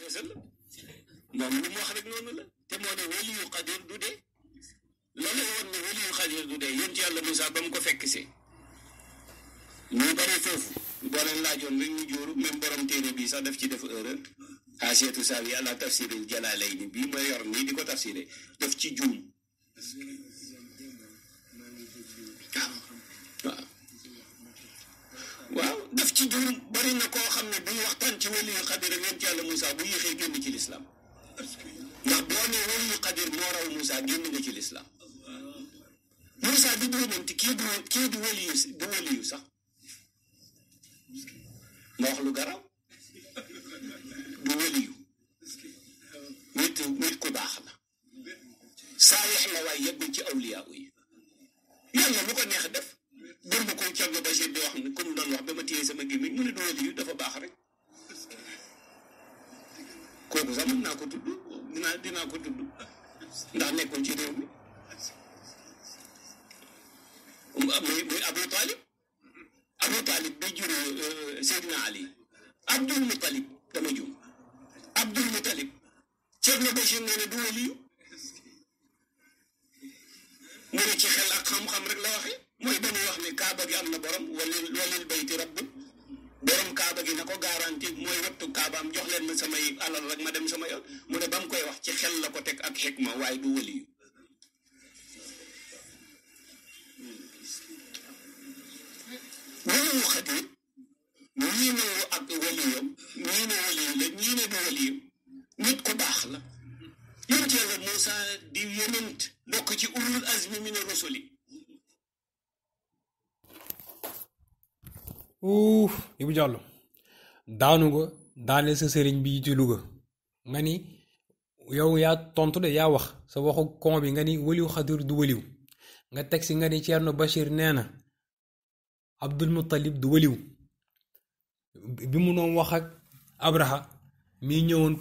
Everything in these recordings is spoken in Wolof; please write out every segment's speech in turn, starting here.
wa sallam moom lu mu wax rek noonu la te moo ne waliyu xadir du dee loolu woon ne waliyu xadir du dee yonent yàlla Moussa ba mu ko fekk see ñu bari foofu boo leen laajoon rek ñu jóoru même borom téere bii sax daf ci def erreur xaasiyatu saawi ala tafsiril jalaalayni bii ma yor nii di ko tafsiré daf ci juum waaw daf ci juum bari na koo xam ne buy waxtaan ci waliyu xadir ak yonent yàlla Moussa bu yéexee génn ci lislaam ndax boo ne waliyu xadir moo raw Moussa génn nga ci lislaam Moussa di doonanti kii du waliyu sax ma wax lu garaw du waliyu nit ku baax la saalix la waaye yeggul ci awliyaa yi yàlla lu ko neex def bërba ko Thierno Bachir di wax ne comme doon wax ba ma téye sama gémmiñ mu ne du waliyu dafa baax rek kooku sax mën naa ko tudd dinaa ko tudd ndax nekkul ci réew mi muy Abu Talib bi jur Seydina Ali Abdul Muttalib dama jum Abdul Muttalib Thierno Bachir nee na du waliyu mu ne ci xel ak xam-xam rek la waxe mooy dañuy wax ne kaaba gi am na borom walil bayti rabbun borom kaaba gi na ko garanti mooy wattu kaabaam jox leen ma samay alal rek ma dem sama yoon mu ne ba mu koy wax ci xel la ko teg ak xikma waaye du waliyu waliyu xadir ñii ne ak waliyam ñii ne waliyu la ñii ne du waliyu nit ku baax la yonent yàlla Moussa di yonent bokk ci ulul azmi mina rusuli Ibou Diallo daanu nga daane sa sëriñ bi ci Louga nga ni yow yaa tontu de yaa wax sa waxu kon bi nga ni waliyu xadir du waliyu nga teg si nga ni Thierno Bachir nee na Abdul Muttalib du waliw bi mu doon wax ak Abraha mi ñëwoon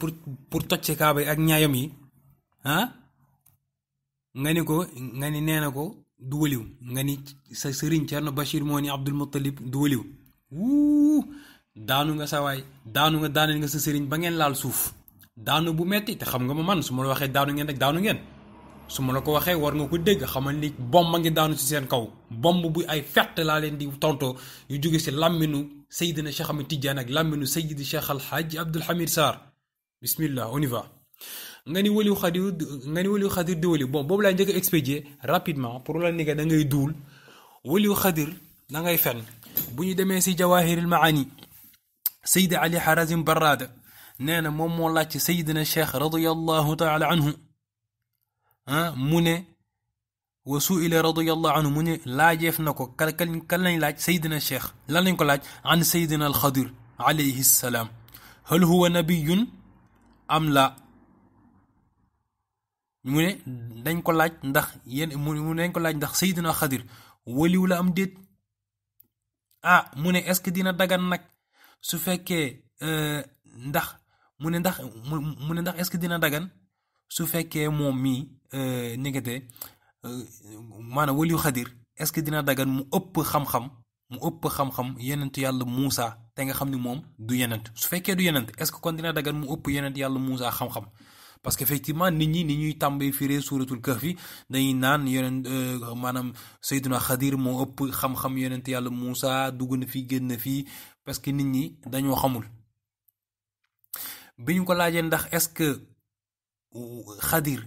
pour toj ci kaaba yi ak ñaayam yi nga ni nee na ko du waliw nga ni sa sëriñ Thierno Bachir moo ni Abdul Muttalib du waliw daanu nga sa waay daaneel nga sa sëriñ ba ngeen laal suuf daanu bu metti te xam nga ma man su ma la waxee daanu ngeen rek daanu ngeen su ma la ko waxee war nga ko dégg xamal ni bomb a ngi daanu ci seen kaw bomb bu ay fett laa leen di tontoo yu jóge si làmminu Seydina Cheikh Ahmed Tidiane ak làmminu Seydi Cheikh Al Hadj Abdoul Hamid Sarr bismillah on y va nga ni waliyu xadir di waliyu bon boobu laa njëkk a expédier rapidement pour la ni da ngay duul waliyu xadir da ngay fen bu ñu demee si Jawahiril Maani Seydi Ali Harazim Barrada nee na moom moo laaj ci Seydina Cheikh radiyallahu taala anhu mu ne wa suila radiyallahu anhu mu ne laajeef na ko kan lañ laaj Seydina Cheikh lan lañ ko laaj an Seydina al Xadir alayhi salaam hal huwa nabiyun am la mu ne dañ ko laaj ndax mu ne dañ ko laaj ndax Seydina Xadir waliw la am déet mu ne est-ce que dina dagan nag su fekkee ndax mu ne ndax est-ce que dina dagan su fekkee moom mii nekkate maanaam waliyu xadir est-ce que dina dagan mu ëpp xam-xam yenent yàlla Moussa te nga xam ni moom du yenent su fekkee du yenent est-ce que kon dina dagan mu ëpp yenent yàlla Moussa xam-xam parce que effectivement nit ñi ni ñuy tàmbee firee suuratul kahfi dañuy naan yeneen maanaam Seydina Xadir moo ëpp xam-xam yenent yàlla Moussa dugg na fii génn na fii parce que nit ñi dañoo xamul bi ñu ko laajee ndax est-ce que Xadir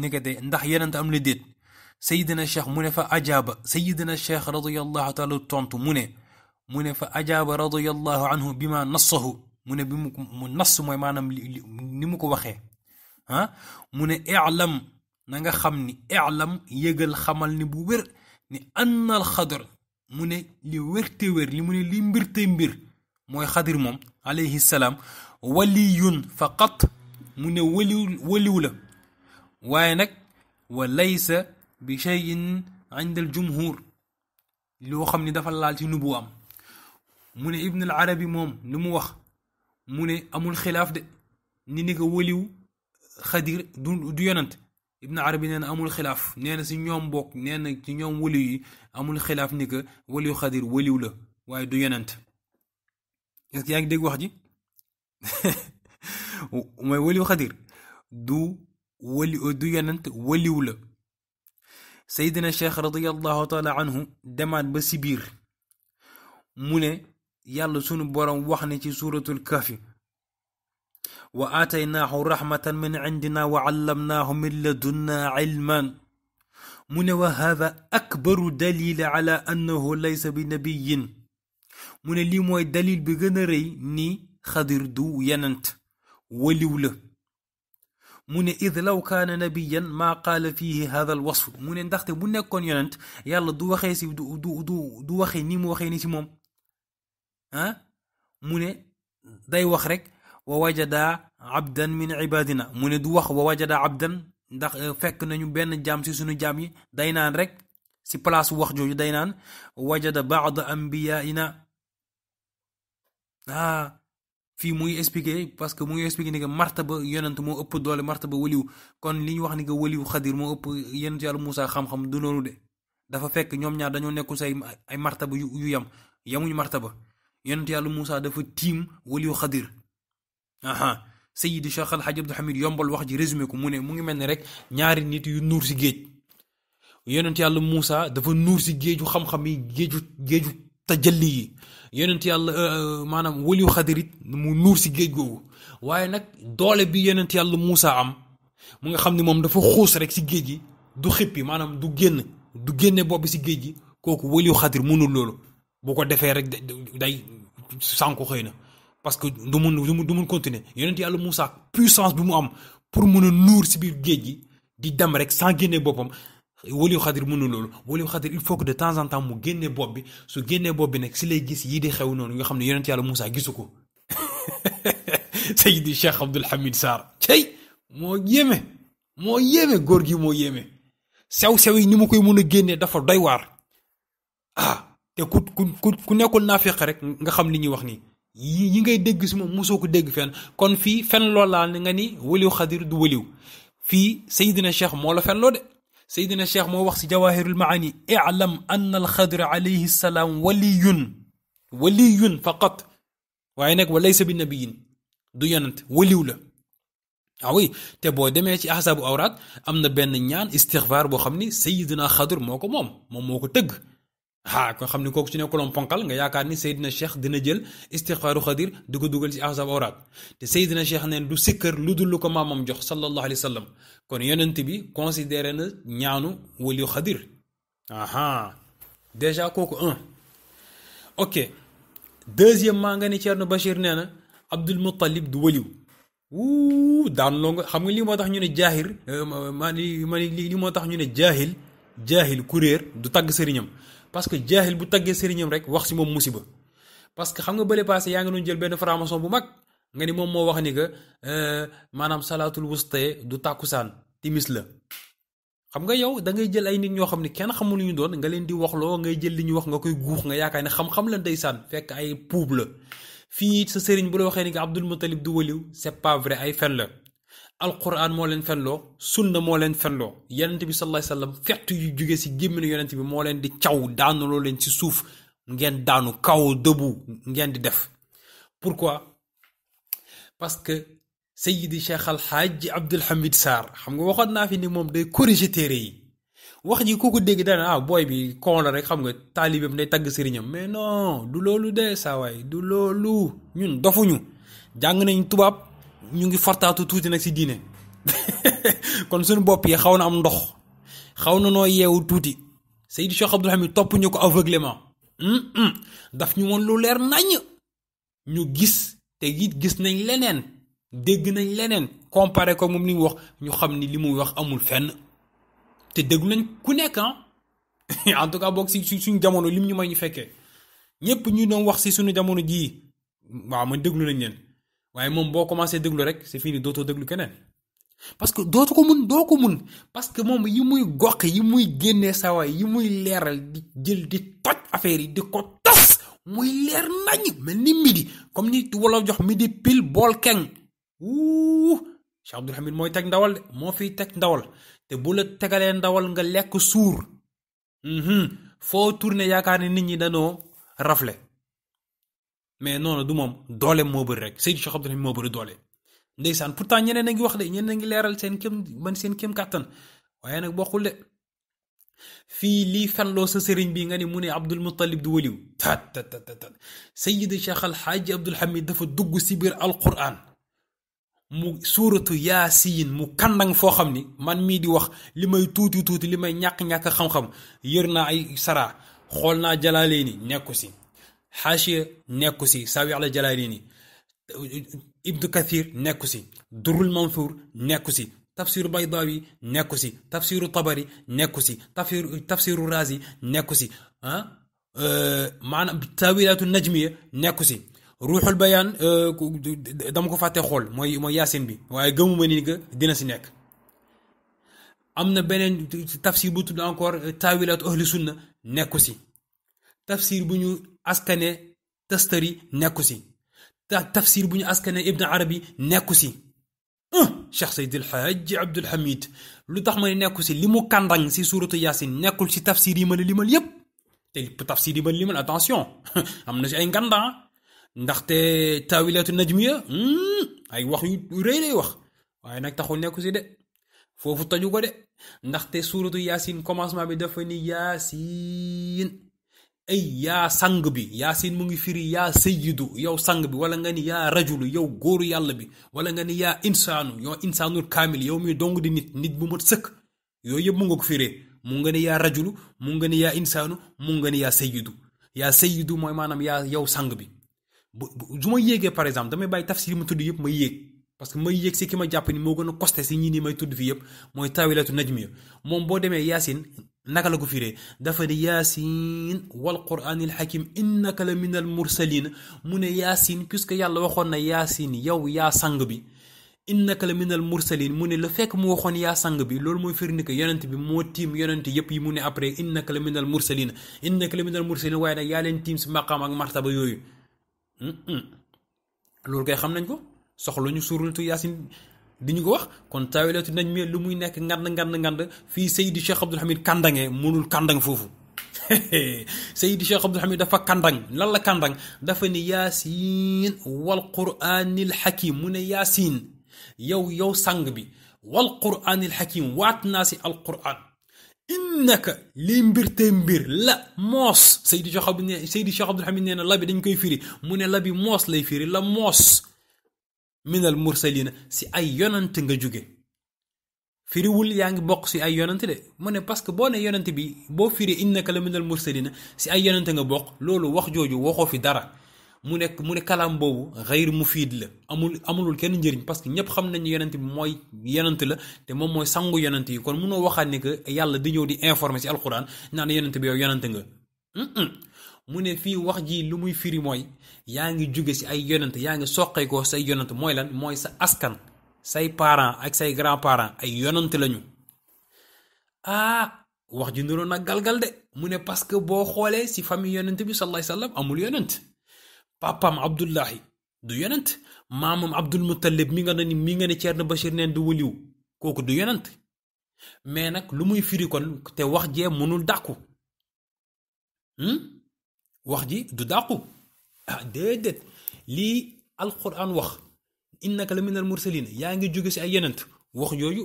nekkate ndax yenent am la déet Seydina Cheikh mu ne fa ajaaba Seydina Cheikh radiyallahu taala tontu mu ne fa ajaaba radiyallahu anhu bi ma nassahu mu ne bi mu nass mooy maanaam ni mu ko waxee mu ne i'lam na nga xam ni i'lam yëgal xamal ni bu wér ni anna al Xadir mu ne li wérte wér li mu ne li mbirte mbir mooy Xadir moom alayhi salaam waliyun faqat mu ne waliw la waaye nag wa laysa bi shay'in inda al jumhur loo xam ni dafa laal ci nubu am mu ne Ibn al Arabi moom li mu wax mu ne amul xilaaf de ni ko waliw Xadir du yonent Ibn Arabi nee na amul xilaaf nee na si ñoom bokk nee na ci ñoom waliw yi amul xilaaf ni ko waliw Xadir waliw la waaye du yonent est-ce que yaa ngi dégg wax ji mooy waliyu xadir du du yonent waliw la. Seydina Cheikh radiyallahu taala anhu demaat ba si biir mu ne yàlla sunu borom wax ne ci suuratul kahfi wa aataynaahu rahmatan min indina wa allamnaahu min ladunna ilman mu ne wa hada akbaru dalil ala annahu laysa bi nabiyin mu ne lii mooy dalil bi gën a rëy ni xadir du yenant waliw la. mu ne id law kaana nabiyan maa qaala fiihi hada al wasf mu ne ndaxte bu nekkoon yonent yàlla du waxee si du waxee ni mu waxee ni si moom mu ne day wax rek wa wajada abdan min ibadina mu ne du wax wa wajada abdan ndax fekk nañu benn jaam si suñu jaam yi day naan rek si place wax jooju day naan wajada baada ambiyaina fii muy expliqué parce que mu ngi expliqué ni que martaba yonent moo ëpp doole martaba waliw kon li ñu wax ni que waliw xadir moo ëpp yonent yàlla Moussa xam-xam du loolu de dafa fekk ñoom ñaar dañoo nekkul say ay martaba yu yamuñu martaba yonent yàlla Moussa dafa tiim waliw xadir. Sayyidi Cheikh Al Hadj Abdou Hamid yombal wax ji résumé ko mu ne mu ngi mel ni rek ñaari nit yu nuur si géej yonent yàlla Moussa dafa nuur si géeju xam-xam yi géeju tajalli yi yonent yàlla maanaam waliyu xadir it mu nuur si géej googu waaye nag doole bi yonent yàlla Moussa am mu nga xam ne moom dafa xuus rek si géej gi du xippi maanaam du génne bopp bi si géej gi kooku waliyu xadir mënul loolu bu ko defee rek day sànku xëy na parce que du mun continuer yonent yàlla Moussa puissance bi mu am pour mun a nuur si biir géej gi di dem rek sans génne boppam waliyu xadir mënul loolu waliyu xadir il faut que de temps en temps mu génne bopp bi su génnee bopp bi nag si lay gis yii di xew noonu nga xam ne yonent yàlla Moussa gisu ko. Seydi Cheikh Abdoul Hamid Sarr cey moo yéeme góor gi moo yéeme sew yi ni ma koy mun a génnee dafa doy waar te ku nekkul naafiq rek nga xam li ñuy wax nii yi ngay dégg si moom mosoo ko dégg fenn kon fii fen loo laal nga ni waliyu xadir du waliw fii Seydina Cheikh moo la fen loo de Seydina Cheikh moo wax si jawahirul maani i'lam anna al xadir alayhi salaam waliyun faqat waaye nag wa laysa bi nabiyin du yonent waliw la oui te boo demee ci ahsaabu awraat am na benn ñaan istixfaar boo xam ni Seydina Xadir moo ko moom moo ko tëgg ko xam ni kooku ci nekkuloon ponkal nga yaakaar ni Seydina Cheikh dina jël istixfaaru Xadir di ko dugal ci ahsaabu awraat te Seydina Cheikh neen du sikkër lu dul lu ko maamam jox sallallahu alayhi wa sallam kon yonent bi considéré na ñaanu waliyu Xadir déjà kooku ok deuxièmement nga ni Thierno Bachir nee na Abdul Muttalib du waliw daan loo nga xam nga lii moo tax ñu ne jaahir lii moo tax ñu ne jaahil kuréer du tagg sëriñam parce que jaahil bu taggee sëriñam rek wax si moom musiba parce que xam nga bële passé yaa ngi doon jël benn franc-maçon bu mag nga ni moom moo wax ni que maanaam salaatul wusta du tàkkusaan timis la xam nga yow da ngay jël ay nit ñoo xam ne kenn xamul lu ñu doon nga leen di waxloo ngay jël li ñu wax nga koy guux nga yaakaar ne xam-xam la ndeysaan fekk ay puub la fii sa sëriñ bu la waxee ni que Abdul Muttalib du waliw c'est pas vrai ay fen la alquran moo leen fenloo sunna moo leen fenloo yonent bi sallallahu alayhi wasallam fett yu jóge si gémminu yonent bi moo leen di caw daanuloo leen ci suuf ngeen daanu kaw dëbu ngeen di def pourquoi parce que Sayyidi Cheikh Al Hadj Abdoul Hamid Sarr xam nga waxoon naa fi ni moom day corriger téere yi wax ji ku ko dégg dana booy bi kon la rek xam nga taalibeem day tagg sëriñam mais non du loolu de saa waay du loolu ñun dofuñu jàng nañ tubaab ñu ngi fortaatu tuuti nag si diine kon suñu bopp yi xaw na am ndox xaw na noo yeewu tuuti Sayyidi Cheikh Abdoul Hamid topp ñu ko aveuglément daf ñu woon lu leer nañ ñu gis te it gis nañ leneen dégg nañ leneen comparé ko moom li mu wax ñu xam ni li muy wax amul fenn te déglu nañ ku nekk en tout cas boog si suñu jamono lim ñu may ñu fekkee ñëpp ñu doon wax si suñu jamono jii waaw man déglu nañ leen waaye moom boo commencé déglu rek c'est fini dootoo déglu keneen parce que doo ko mun parce que moom yi muy gox yi muy génnee sawaay yi muy leeral di jël di toj affaire yi di ko tas muy leer nañ mel ni midi comme ni wala jox midi pile bool keng Cheikh Abdoul Hamid mooy teg ndawal de moo fiy teg ndawal te bu la tegalee ndawal nga lekk suur foo tourné yaakaar ne nit ñi danoo rafle mais noonu du moom doole moo bëri rek Seydi Cheikh Abdoul Hamid moo bëri doole ndeysaan pourtant ñeneen a ngi wax de ñeneen a ngi leeral seen kéem kàttan waaye nag bokkul de fii lii fenloo sa sëriñ bi nga ni mu ne Abdul Muttalib du waliw tat Sayyid Cheikh Al Hadji Abdul Hamid dafa dugg si biir alquran mu suuratu yaasiin mu kàndang foo xam ni man mii di wax li may tuuti li may ñàkk xam-xam yër naa ay sara xool naa Jalaleeni nekku si xaashiya nekku si Sawi ala Jalaleeni Ibnu Kathir nekku si Durrul Manthur nekku si tafsiru Baydaawi nekku si tafsiru Tabari nekku si tafsiru Razi nekku si maanaam tawilaatu najmiya nekku si ruuxul bayaan dama ko fàtte xool mooy yaasin bi waaye gëmuma ni nga dina si nekk am na beneen tafsir bu tudd encore tawilaatu ahli sunna nekku si tafsir bu ñu askane Tastari nekku si tafsir bu ñu askane Ibn Arabi nekku si Cheikh Seydi El Hadji Abdul Hamid lu tax ma ne nekku si li mu kàndang si suuratu yaasin nekkul si tafsir yi ma la limal yépp te tafsir yi ma la limal attention am na si ay nganda ndaxte tawilaatu najmiya ay wax yu rëy lay wax waaye nag taxul nekku si de foofu taju ko de ndaxte suuratu yaasin commencement bi dafa ni yaasin ay yaa sang bi yaasin mu ngi firi yaa sayyidu yow sang bi wala nga ni yaa rajulu yow góoru yàlla bi wala nga ni yaa insaanu yow insaanul kaamil yow mi dong di nit bu mat sëkk yooyu yëpp mu nga ko firee mu nga ni yaa rajulu mu nga ni yaa insaanu mu nga ni yaa sayyidu mooy maanaam yaa yow sang bi su ma yéegee par exemple damay bàyyi tafsir ma tudd yëpp ma yéeg parce que may yéeg si ki ma jàpp ni moo gën a costé si ñii nii may tudd fii yëpp mooy tawilatu najmiya moom boo demee yaasin naka la ko firee dafa di yaasin wal quraanil hakim innaka la minal mursalin mu ne yaasin puisque yàlla waxoon na yaasin yow yaa sang bi innaka la minal mursalin mu ne la fekk mu waxoon yaa sang bi loolu mooy firi ni que yonent bi moo tiim yonent yëpp yi mu ne après innaka la minal mursalin waaye nag yaa leen tiim si maqaam ak martaba yooyu loolu kay xam nañ ko soxla ñu suuratu yaasin di ñu ko wax kon tawilatu nañ mi lu muy nekk ngand fii Seydi Cheikh Abdul Hamid kàndange mënul kàndang foofu Seydi Cheikh Abdul Hamid dafa kàndang lan la kàndang dafa ne yaasin wal quraanil hakim mu ne yaasin yow sang bi wal quraanil hakim waat naa si al quraan innaka li mbir te mbir la moos Seydi Cheikh Abdul Hamid nee na la bi dañ koy firi mu ne la bi moos lay firi la moos minal mursalina si ay yonant nga jóge firiwul yaa ngi bokk si ay yonant de mu ne parce que boo ne yonant bi boo firi innaka la minal mursalina si ay yonant nga bokk loolu wax jooju waxoo fi dara mu ne kalaam boobu xayr mufiid la amulul kenn njëriñ parce que ñëpp xam nañu yonent bi mooy yonent la te moom mooy sangu yonent yi kon munoo waxaat ne que yàlla di ñëw di informer si alquran naan yonent bi yow yonent nga mu ne fii wax ji lu muy firi mooy yaa ngi jóge si ay yonent yaa ngi soqee ko say yonent mooy lan mooy sa askan say parents ak say grands parents ay yonent lañu wax ji niroon nag galgal de mu ne parce que boo xoolee si famille yonent bi sallallahu alayhi wasallam amul yonent papaam Abdullahi du yonent maamam Abdul Muttalib mi nga ne Ceerno Bachir neen du waliw kooku du yonent mais nag lu muy firi kon te wax jee mënul dàqu wax ji du dàqu déedéet lii alquran wax innaka la minal mursalin yaa ngi jóge si ay yonent wax yooyu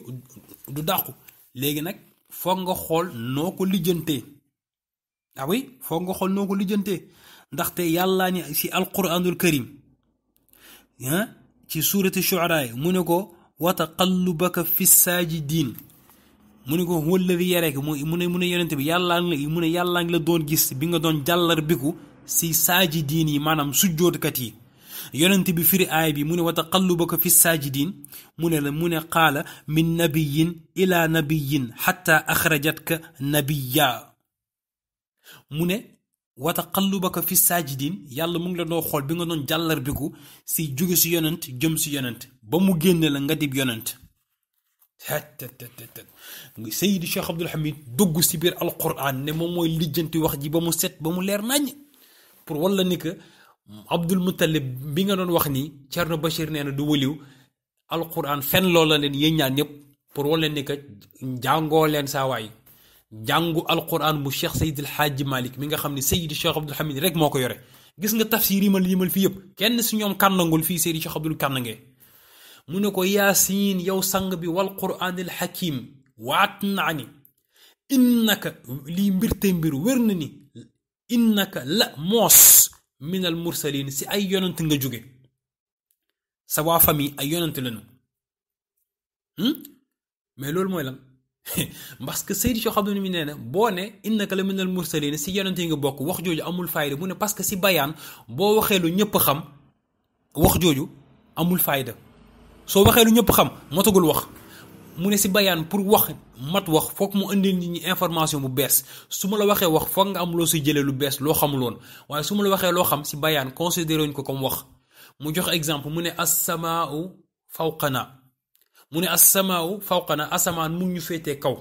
du dàqu léegi nag foog nga xool noo ko lijjantee foog nga xool noo ko lijjantee ndaxte yàllaa ni si alquranul karim ci suurati shu'ara mu ne ko wa taqallubaka fi saajidin mu ne ko huwa alladi yaraka mu ne yonent bi yàllaa ngi la doon gis bi nga doon jàllar biku si saajidiin yi maanaam sujjootkat yi yonent bi firi aay bi mu ne wa taqallubaka fi saajidiin mu ne qaala min nabiyin ila nabiyin xatta axrajatka nabiya mu ne wa taqallubaka fi saajidiin yàlla mu ngi la doo xool bi nga doon jàllar biku si jóge si yonent jëm si yonent ba mu génne la nga dib yonent Seydi Cheikh Abdul Hamid dugg si biir alquran ne moom mooy lijjanti wax ji ba mu set ba mu leer nañ pour walla ni que Abdul Muttalib bi nga doon wax ni Ceerno Bachir nee na du waliw alquran fen loola leen yéen ñaan ñëpp pour walla ni que jàngoo leen saa waay jàngu alquran bu Cheikh Seydi El Hadji Malick mi nga xam ne Seydi Cheikh Abdul Hamid rek moo ko yore gis nga tafsir yi ma limal fii yëpp kenn si ñoom kànnangul fii Seydi Cheikh Abdul kànnangee mu ne ko yaasiin yow sang bi wal quraanil hakim waat naa ni innaka lii mbirte mbir wér na ni innaka la moos minal mursalin si ay yonent nga jóge sa waa famille ay yonent lañu mais loolu mooy lan parce que Seydi Cheikh Abdou mi nee na boo ne innaka la minal mursalin si yonent yi nga bokk wax jooju amul fayda mu ne parce que si bayaan boo waxee lu ñëpp xam wax jooju amul fayda soo waxee lu ñëpp xam motagul wax mu ne si bayaan pour wax mat wax foog mu indil nit ñi information bu bees su ma la waxee wax foog nga am loo si jëlee lu bees loo xamul woon waaye su ma la waxee loo xam si bayaan considéré wuñ ko comme wax mu jox exemple mu ne as-samaa'u fawqana mu ne as-samaa'u fawqana asamaan mu ngi ñu féetee kaw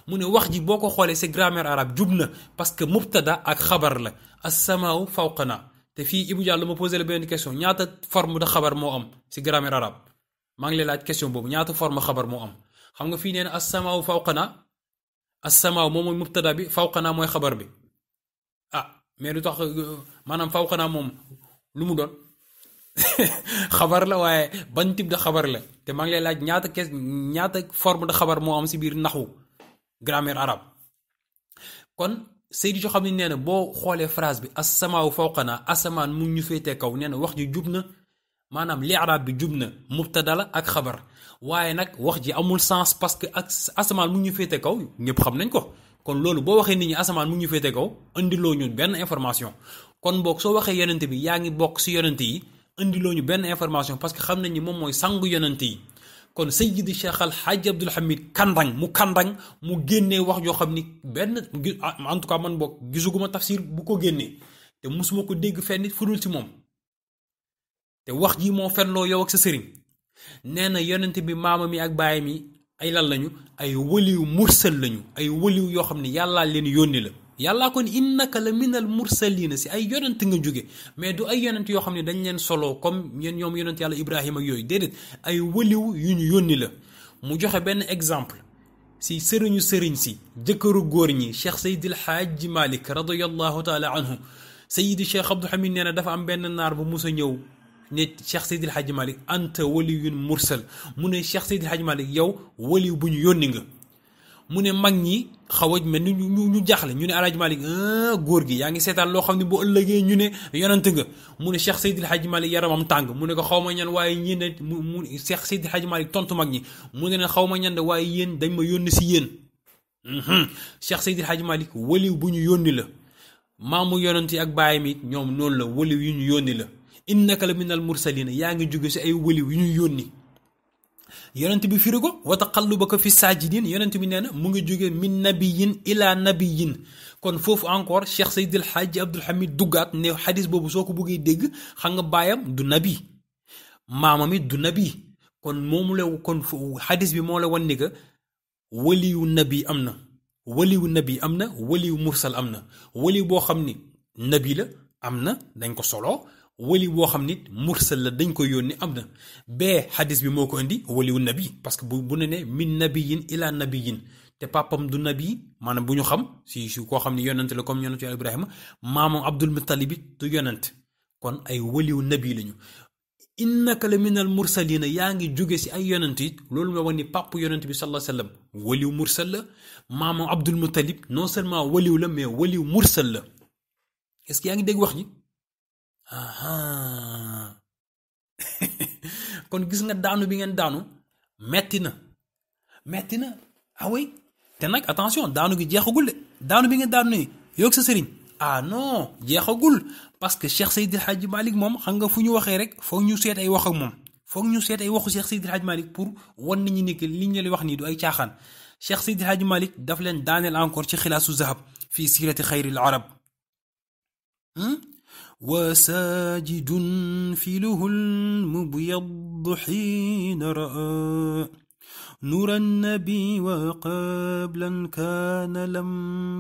mu ne wax ji boo ko xoolee si grammaire arabe jub na parce que mubtada ak xabar la as-samaa'u fawqana te fii Ibou Diallo ma posé la benn question ñaata forme de xabar moo am si grammaire arabe maa ngi lay laaj question boobu ñaata forme xabar moo am xam nga fii nee na as-samaaw fawqana as-samaaw moom mooy mubtada bi fawqana mooy xabar bi ah mais lu tax maanaam fawqana moom lu mu doon xabar la waaye ban type de xabar la te maa ngi lay laaj ñaata forme de xabar moo am si biir naxwu grammaire arabe kon Seydi Cheikh xam ne nee na boo xoolee phrase bi as-samaaw fawqana asamaan mu ngi ñu féetee kaw nee na wax ji jub na maanaam li arab bi jub na mubtada la ak xabar waaye nag wax ji amul sens parce que ak asamaan mu ngi ñu féete kaw ñëpp xam nañ ko kon loolu boo waxee nit ñi asamaan mu ngi ñu féete kaw indiloo ñu benn information kon boog soo waxee yonent bi yaa ngi bokk si yonent yi indiloo ñu benn information parce que xam nañ ni moom mooy sangu yonent yi kon Sayyidi Cheikh Al Hadj Abdoul Hamid kandang mu génnee wax joo xam ni benn en tout cas man boog gisuguma tafsir bu ko génnee te musuma ko dégg fenn fudul ci moom te wax ji moo fenloo yow ak sa sëriñ nee na yonent bi maama mi ak baay mi ay lan lañu ay waliw mursal lañu ay waliw yoo xam ne yàllaa leen yónni la yàllaa kon innaka la minal mursalina si ay yonent nga jóge mais du ay yonent yoo xam ne dañ leen solo comme ñoom yonent yàlla Ibrahima ak yooyu déedéet ay waliw yu ñu yónni la mu joxe benn exemple si sëriñu sëriñ si jëkkëru góor ñi Cheikh Seydil Hadji Malick radiyallahu taala anhu Seydi Cheikh Abdou Hamid nee na dafa am benn naar bu mus a ñëw ne Cheikh Seydil Hadji Malick anta waliyun mursal mu ne Cheikh Seydil Hadji Malick yow waliw bu ñu yónni nga mu ne mag ñi xaw a mel ni ñu jaaxle ñu ne Alaaji Malick góor gi yaa ngi seetaan loo xam ne bu ëllëgee ñu ne yonent nga mu ne Cheikh Seydil Hadji Malick yaramam tàng mu ne ko xaw ma ñan waaye ñi ne mu Cheikh Seydil Hadji Malick tontu mag ñi mu ne xaw ma ñan de waaye yéen dañ ma yónni si yéen Cheikh Seydil Hadji Malick waliw bu ñu yónni la maamu yonent yi ak baayam it ñoom noonu la waliw yu ñu yónni la innaka la minal mursalina yaa ngi jóge si ay waliw yu ñu yónni yonent bi firi ko wa taqallubaka fi saajidin yonent bi nee na mu ngi jóge min nabiyin ila nabiyin kon foofu encore Cheikh Seydil Hadji Abdoul Hamid duggaat ne xadis boobu soo ko bëggee dégg xam nga baayam du nabi maamam it du nabi kon moomu la kon xadis bi moo la wan ni que waliyu nabi am na waliyu nabi am na waliyu mursal am na waliyu boo xam ni nabi la am na dañ ko solo waliw boo xam nit mursal la dañ ko yónni am na bee xadis bi moo ko indi waliwu nabi parce que bu ne min nabiyin ila nabiyin te papam du nabi maanaam bu ñu xam si koo xam ne yonent la comme yonent Ibrahima maamam Abdul Muttalib du yonent kon ay waliwu nabi lañu innaka la minal mursalina yaa ngi jóge si ay yonent it loolu nga wax ni pap yonent bi sallallahu alayhi wasallam waliw mursal la maamam Abdul Muttalib non seulement waliw la mais waliw mursal la est-ce que yaa ngi dégg wax ji kon gis nga daanu bi ngeen daanu metti na away te nag attention daanu gi jeexagul de daanu bi ngeen daanu nii yoog sa sëriñ non jeexagul parce que Cheikh Seydil Hadji Malick moom xam nga fu ñu waxee rek foog ñu seet ay wax ak moom foog ñu seet ay waxu Cheikh Seydil Hadji Malick pour wan nit ñi ni que li ñu leen wax nii du ay caaxaan Cheikh Seydil Hadji Malick daf leen daaneel encore ci xilaasu zahab fii siirati xayril arab وساجد فيله المبيض حين رأى نور النبي وقبلا كان لم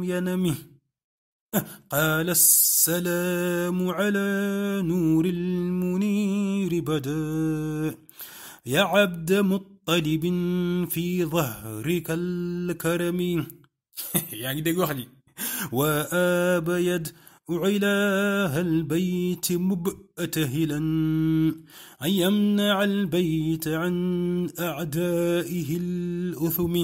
ينمه قال السلام على نور المنير بدا يا عبد مطلب في ظهرك الكرم يعني دي واحد وآبيد إله البيت مبتهلا أن يمنع البيت عن أعدائه الأثم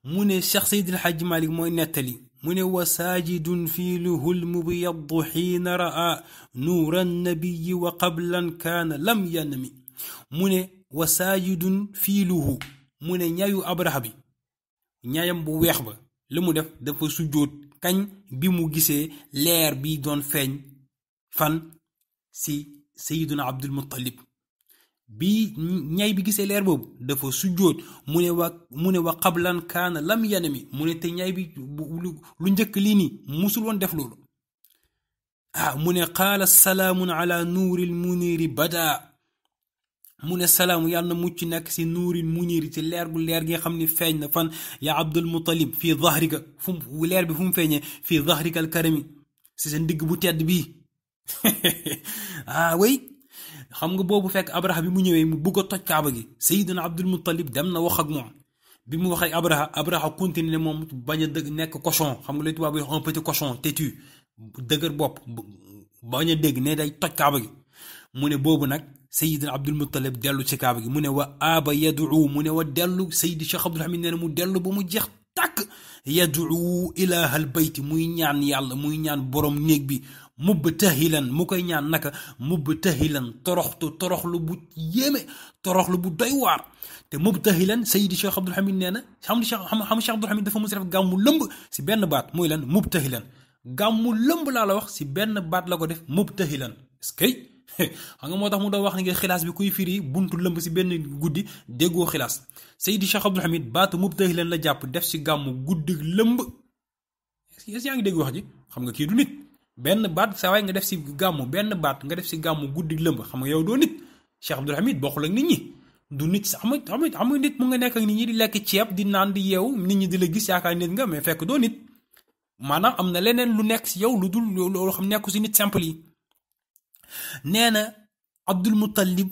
من الشيخ سيد الحاج مالك موي نتلي من وساجد فيله المبيض حين رأى نور النبي وقبلا كان لم ينم من وساجد فيله من نيايو أبرها بي ñaayam bu weex ba li mu def dafa sujjóot kañ bi mu gisee leer bi doon feeñ fan si Sayyiduna Abdul Muttalib bi ñay bi gisee leer boobu dafa sujjóot mu ne wa qablan kaana lam yanami mu ne te ñay bi lu njëkk lii nii musul woon def loolu mu ne qaala salaamun ala nuuril muniri bada mu ne salaamu yàlla na mucc nekk si nuuril muniri ci leer gu leer gi nga xam ni feeñ na fan yaa Abdul Muttalib fii zahrika fu leer bi fu mu feeñee fii zahrika al karami si seen digg bu tedd bii way xam nga boobu fekk Abraha bi mu ñëwee mu bëgg a toj kaaba gi Sayyidina Abdul Muttalib dem na wax ak moom bi mu wax ak Abraha continué moom bañ a nekk cochon xam nga lay tubaab yi un petit cochon têtu dëgër bopp bañ a dégg ne day toj kaaba gi mu ne boobu nag Sayyidina Abdul Muttalib dellu ci kaaba gi mu ne wa aba yad'u mu ne wa dellu Sayyidi Cheikh Abdul Hamid nee na mu dellu ba mu jeex tàkk yad'u ilahal bayti muy ñaan yàlla muy ñaan borom néeg bi mubtahilan mu koy ñaan naka mubtahilan toroxlu bu yéeme toroxlu bu doy waar te mubtahilan Sayyidi Cheikh Abdul Hamid nee na xam Cheikh Abdul Hamid dafa mos a def gàmmu lëmb si benn baat mooy lan mubtahilan gàmmu lëmb laa la wax si benn baat la ko def mubtahilan est-ce que xam nga moo tax mu doon wax ni nga xilaas bi kuy firi buntu lëmb si benn guddi déggoo xilaas Seydi Cheikh Abdul Hamid baatu mubtahilan la jàpp def si gàmmu guddi lëmb yaa ngi dégg wax ji xam nga kii du nit benn baat saa waay nga def si gàmmu benn baat nga def si gàmmu guddi lëmb xam nga yow doo nit Cheikh Abdul Hamid bokkul ak nit ñi du nit sax xam nga nit mu nga nekk ak nit ñi di lekk ceeb di naan di yeewu nit ñi di la gis yaakaar nit nga mais fekk doo nit maanaam am na leneen lu nekk si yow lu dul loolu xam nekku si nit simple yi nee na Abdul Muttalib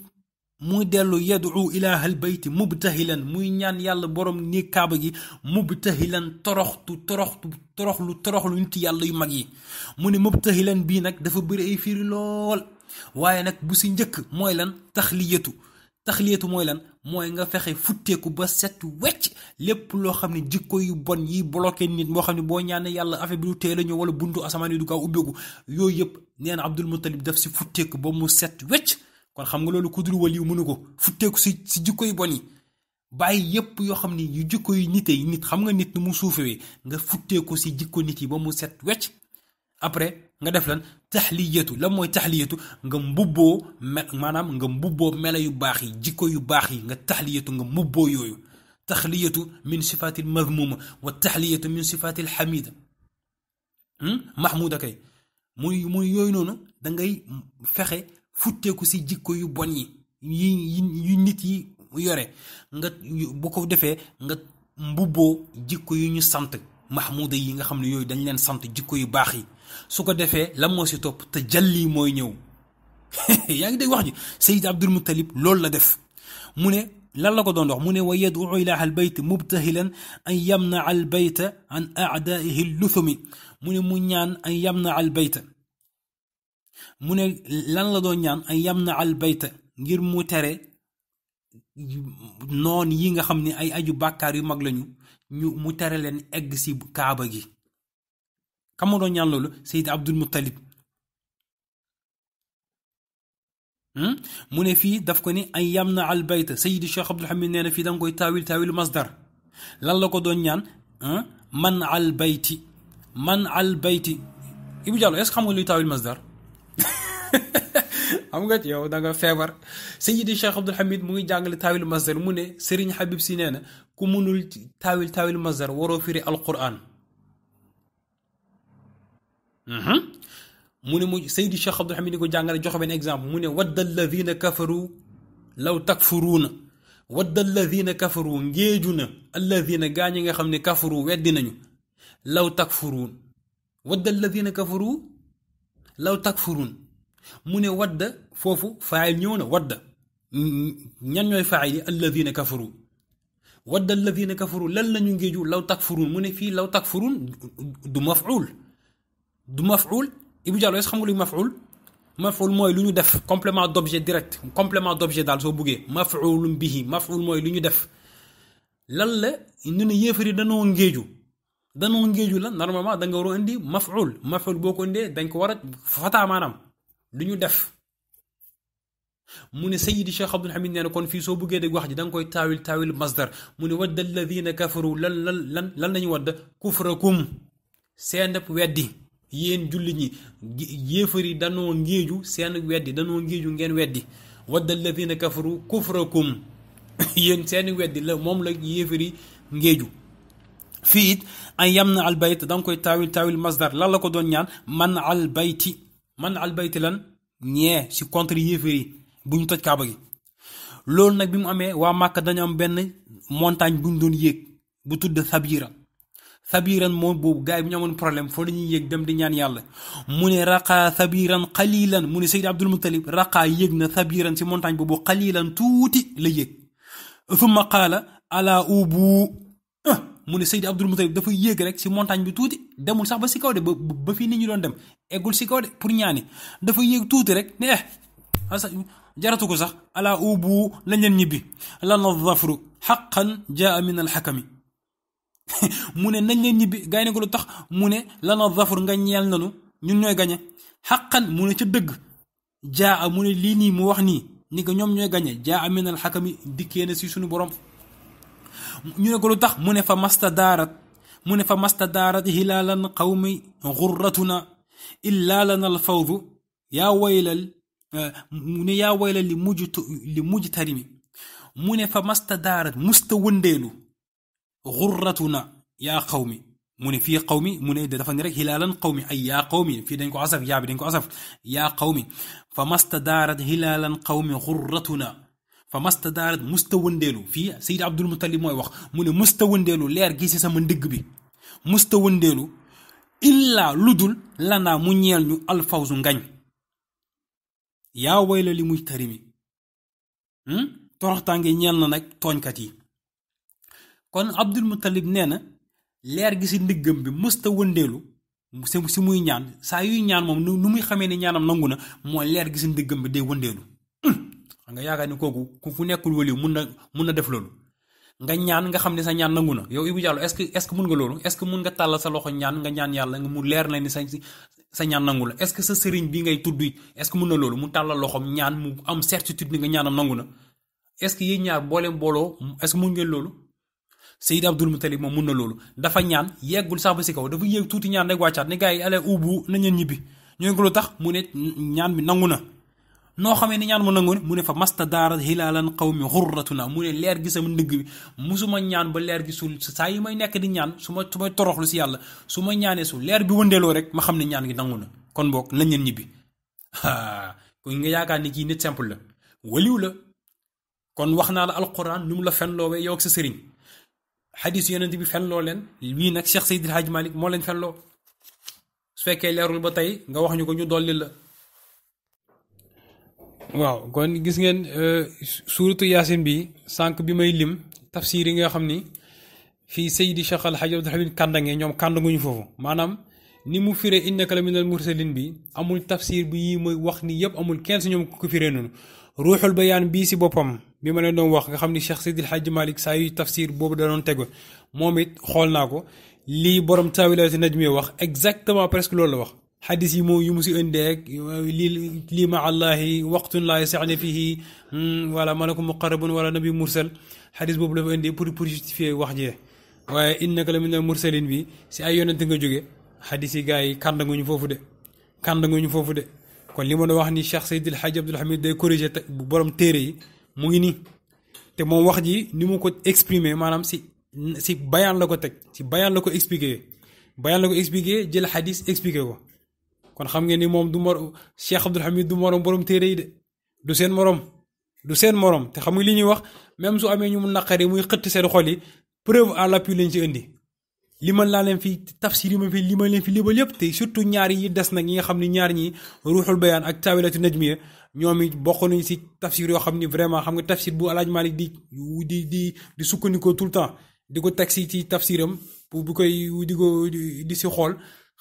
muy dellu yad'u ilahal bayti mubtahilan muy ñaan yàlla borom ni kaaba gi mubtahilan toroxlu nit yàlla yu mag yi mu ne mubtahilan bii nag dafa bëri ay firi lool waaye nag bu si njëkk mooy lan taxliyatu mooy lan mooy nga fexe futteeku ba set wecc lépp loo xam ne jikko yu bon yi bloqué nit moo xam ne boo ñaanee yàlla affaire bi du teel a ñëw wala buntu asamaan yi du gaaw ubbeeku yooyu yëpp nee na Abdul Muttalib daf si futteeku ba mu set wecc kon xam nga loolu ku dul waliyu mënu ko futteeku si jikko yu bon yi bàyyi yëpp yoo xam ne yu jikko yu nit xam nga nit nu mu suufewee nga futteeku si jikko nit yi ba mu set wecc après nga def lan taxliyatu la mooy taxliyatu nga mbubboo maanaam nga mbubboo mela yu baax yi jikko yu baax yi nga taxliyatu nga mbubboo yooyu taxliyatu min sifatil madmuma wa taxliyatu min sifatil xamida mahmuda kay muy yooyu noonu da ngay fexe futteeku si jikko yu bon yi nit yi yore nga bu ko defee nga mbubboo jikko yu ñu sant mahmuda yi nga xam ne yooyu dañ leen sant jikko yu baax yi su ko defee la moo si topp te jalli mooy ñëw yaa ngi dégg wax ji Sayyid Abdul Muttalib loolu la def mu ne lan la ko doon wax mu ne wa yad'u ilaha al bayt mubtahilan an yamna al bayta an a'da'ihi luthumi mu ne mu ñaan an yamna al bayta mu ne lan la doon ñaan an yamna al bayta ngir mu tere noon yi nga xam ne ay aju bàkkaar yu mag lañu mu tere leen egg si kaaba gi kam moo doon ñaan loolu Sayyid Abdul Muttalib mu ne fii daf ko ni ay yamna al bayta Sayyid Cheikh Abdul Hamid nee na fii danga koy taawil masdar lan la ko doon ñaan man al bayti Ibou Diallo est-ce que xam nga luy taawil masdar xam nga yow da nga feebar Sayyid Cheikh Abdul Hamid mu ngi jàngale taawil masdar mu ne Serigne Habib si nee na ku mënul taawil masdar waroo firi alquran mu ne mu Sayyid Cheikh Abdul Hamid ni ko jàngale joxe benn exemple mu ne wadda alladhina kafaru law takfuruuna wadda alladhina kafaru ngéeju na alladhina gaañi nga xam ne kafaru weddi nañu law takfuruun wadda alladhina kafaru law takfuruun mu ne wadda foofu faayil ñëw na wadda ñan ñooy faayil yi alladhina kafaru wadda alladhina kafaru lan lañu ngéeju law takfuruun mu ne fii law takfuruun du maf'ul du maf'ul. Ibou Diallo est-ce que xam nga luy maf'ul? Maf'ul mooy lu ñu def complément d'objet direct complément d'objet daal soo buggee maf'ulun bihi maf'ul mooy lu ñu def. lan la ñu ne yéefari danoo ngéeju la normalement da nga war a indi maf'ul boo ko indee dañ ko war a fataa maanaam lu ñu def. mu ne Sayyidi Cheikh Abdul Hamid nee na kon fii soo buggee dégg wax ji da nga koy taawil masdar mu ne wadda alladina kafaru lan lañu wadda kufrakum seen weddi yéen jullit ñi yéefari danoo ngéeju seen weddi danoo ngéeju ngeen weddi wadda alladina kafaru kufrakum yéen seeni weddi la moom la yéefari ngéeju. fii it an yam na al bayt da nga koy taawil masdar lan la ko doon ñaan man al bayti lan ñee si contre yéefari bu ñu toj kaaba gi. loolu nag bi mu amee waa Màkka dañu am benn montagne bu ñu doon yéeg bu tudd sabiran moom boobu gars yi bu ñu amoon problème foo dañuy yéeg dem di ñaan yàlla. mu ne raqaa sabiran qalilan mu ne Seyd Abdul Muttalib raqaa yéeg na sabiran si montagne boobu qalilan tuuti la yéeg. thumma qaala ala ubu mu ne Seyd Abdul Muttalib dafa yéeg rek si montagne bi tuuti demul sax ba si kaw de ba fii nit ñu doon dem eggul si kaw de pour ñaani dafa yéeg tuuti rek ne jaratu ko sax ala ubu lañ leen ñibbi lana zafru xaqan jaa min alxakami mu ne nañ leen ñibbi gay ne ko lu tax mu ne lana zafru nga ñeel nanu ñun ñooy gañe xaqan mu ne ca dëgg jaa mu ne lii nii mu wax nii ni ko ñoom ñooy gañe jaa min alxakami dikkee na si suñu borom. ñu ne ko lu tax mu ne fa masta daarat hilaalan qawmi xurratuna illaa lana alfawdu yaa waylal mu ne yaa waylal li mujtarimi mu ne fa masta daarat musta wëndeelu xurratuna yaa qawmi mu ne fii qawmi mu ne dafa ni rek hilaalan qawmi ay yaa qawmi fii dañ ko asaf yaa bi dañ ko asaf yaa qawmi fa masta daarat hilaalan qawmi xurratuna fa masta daarat musta wëndeelu fii Seyd Abdul Muttalib mooy wax mu ne musta wëndeelu leer gi si sama ndigg bi musta wëndeelu illaa ludul lanaa mu ñeel ñu alfawzu ngañ yaa wayla li mujtarimi toroxtaange ñeel na nag tooñkat yi. kon Abdul Muttalib nee na leer gi si ndiggam bi musta wëndeelu si muy ñaan saa yuy ñaan moom nu muy xamee ne ñaanam nangu na mooy leer gi si ndiggam bi day wëndeelu. nga yaakaar ni kooku ku nekkul waliw mun na def loolu nga ñaan nga xam ne sa ñaan nangu na yow Ibou Diallo est-ce que mun nga loolu est-ce que mun nga tàllal sa loxo ñaan nga ñaan yàlla nga mu leer na ni sa ñaan nangu la est-ce que sa sëriñ bi ngay tudd est-ce que mun na loolu mu tàllal loxom ñaan mu am certitude ni nga ñaanam nangu na est-ce que yéen ñaar booleem booloo est-ce que mun ngeen loolu. Seyd Abdul Muttalib moom mun na loolu dafa ñaan yeggul sax ba si kaw dafa yéeg tuuti ñaan rek wàccaat ne gars yi ale ubbu nañ leen ñibbi ñoo ko lu tax mu ne ñaan bi nangu na. noo xamee ni ñaan mu nangu mu ne fa masta daarat hilaalan qawmi xurratuna mu ne leer gi sama ndigg bi musuma ñaan ba leer gi sul saa yi may nekk di ñaan su may toroxlu si yàlla su ma ñaanee su leer bi wëndeeloo rek ma xam ne ñaan gi nangu na kon boog nañ leen ñibbi kon nga yaakaar ni kii nit simple la waliw la. kon wax naa la alquran nu mu la fenloowee yow ak sa sëriñ xadis yonent bi fenloo leen wii nag Cheikh Seydil Hadj Malick moo leen fenloo su fekkee leerul ba tey nga wax ñu ko ñu dolli la. waaw kon gis ngeen suuratu yaasin bi sànq bi may lim tafsir yi nga xam ni fii Seydi Cheikh Al Hadj Abdul Hamid kàndange ñoom kàndanguñu foofu maanaam ni mu firee innaka la minal mursalin bi amul tafsir bi yi muy wax ni yëpp amul kenn si ñoom ko firee noonu. ruuxul bayaan bii si boppam bi ma leen doon wax nga xam ni Cheikh Seydil Hadj Malick saa yu tafsir boobu da doon tegu moom it xool naa ko lii borom taawilaati najmi wax exactement presque loolu la wax. xadis yi moo yu mu si indeeg lii ma allahi waqtun laa yasani fihi wala malakun muqarrabun wala nabi mursal xadis boobu la fa indi pour justifier wax jee waaye innaka la minal mursalin bi si ay yonent nga jóge xadis yi gars yi kàndanguñu foofu de kon li ma doon wax ni Cheikh Seydil Hadj Abdul Hamid day corriger borom téere yi mu ngi nii te moom wax ji ni mu ko exprimer maanaam si bayaan la ko teg si bayaan la ko expliquer jël xadis expliquer ko. kon xam ngeen ni moom du mor Cheikh Abdul Hamid du morom borom téere yi de du seen morom te xam nga li ñuy wax même su amee ñu mu naqari muy xëtt seen xol yi preuve à l'appui lañ ci indi limal laa leen fi tafsir yi ma fi limal leen fi libal yëpp te surtout ñaar yi des nag ñi nga xam ni ñaar ñi ruuxul bayaan ak taawilatu najmiya ñoom it bokk nañ si tafsir yoo xam ni vraiment xam nga tafsir bu Alaaji Malik di sukkandikoo tout le temps di ko teg si ci tafsiram bu koy di si xool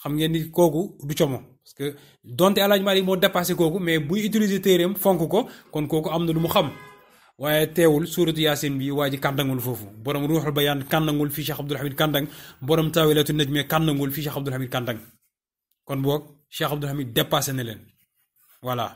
xam ngeen ni kooku du como parce que donte El Hadj Malick moo dépassé kooku mais buy utiliser téeréem fonk ko kon kooku am na lu mu xam waaye teewul suuratu yaasin bi waa ji kàndangul foofu borom ruuxul bayaan kàndangul fii Cheikh Abdoul Hamid Kàndang borom taawilatu najmi kàndangul fii Cheikh Abdoul Hamid Kàndang kon boog Cheikh Abdoul Hamid dépassé na leen voilà